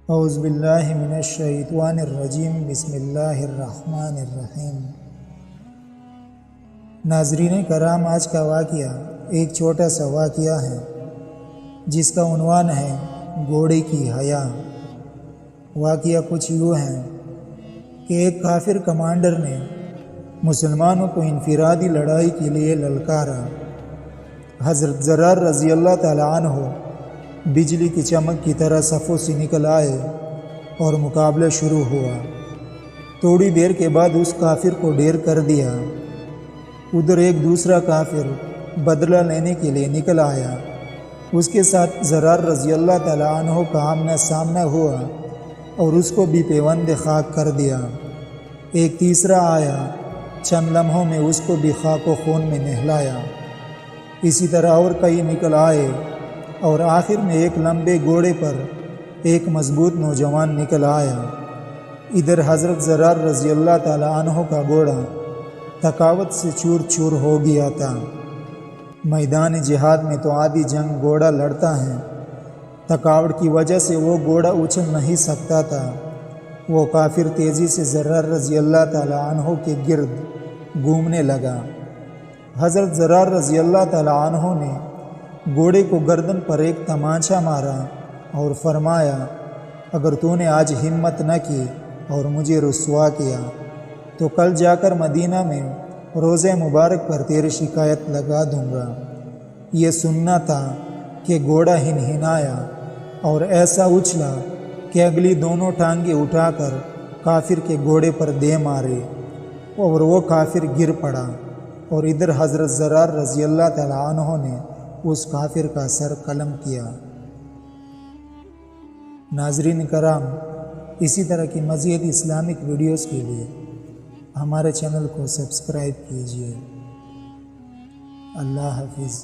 اعوذ باللہ من الشیطان الرجیم بسم اللہ الرحمن الرحیم۔ ناظرین کرام، آج کا واقعہ ایک چھوٹا سا واقعہ ہے جس کا عنوان ہے گھوڑے کی حیا۔ واقعہ کچھ یوں ہے کہ ایک کافر کمانڈر نے مسلمانوں کو انفرادی لڑائی کے لیے للکارا۔ حضرت زرار رضی اللہ تعالیٰ عنہ بجلی کی چمک کی طرح صفوں سے نکل آئے اور مقابلہ شروع ہوا۔ تھوڑی دیر کے بعد اس کافر کو ڈھیر کر دیا۔ ادھر ایک دوسرا کافر بدلہ لینے کے لیے نکل آیا۔ اس کے ساتھ زرار رضی اللہ تعالیٰ عنہ کا آمنا سامنا ہوا اور اس کو بھی پیوند خاک کر دیا۔ ایک تیسرا آیا، چند لمحوں میں اس کو بھی خاک و خون میں نہلایا۔ اسی طرح اور کئی نکل آئے اور آخر میں ایک لمبے گھوڑے پر ایک مضبوط نوجوان نکل آیا۔ ادھر حضرت زرار رضی اللہ تعالیٰ عنہ کا گھوڑا تھکاوٹ سے چور چور ہو گیا تھا۔ میدان جہاد میں تو آدھی جنگ گھوڑا لڑتا ہے، تھکاوٹ کی وجہ سے وہ گھوڑا اچھل نہیں سکتا تھا۔ وہ کافر تیزی سے زرار رضی اللہ تعالیٰ عنہ کے گرد گھومنے لگا۔ حضرت زرار رضی اللہ تعالیٰ عنہ نے گھوڑے کو گردن پر ایک تمانچہ مارا اور فرمایا، اگر تو نے آج ہمت نہ کی اور مجھے رسوا کیا تو کل جا کر مدینہ میں روزہ مبارک پر تیری شکایت لگا دوں گا۔ یہ سننا تھا کہ گھوڑا ہنہنایا اور ایسا اچھلا کہ اگلی دونوں ٹانگیں اٹھا کر کافر کے گھوڑے پر دے مارے اور وہ کافر گر پڑا، اور ادھر حضرت زرار رضی اللہ تعالیٰ عنہ نے اس کافر کا سر قلم کیا۔ ناظرین کرام، اسی طرح کی مزید اسلامک ویڈیوز کے لیے ہمارے چینل کو سبسکرائب کیجیے۔ اللہ حافظ۔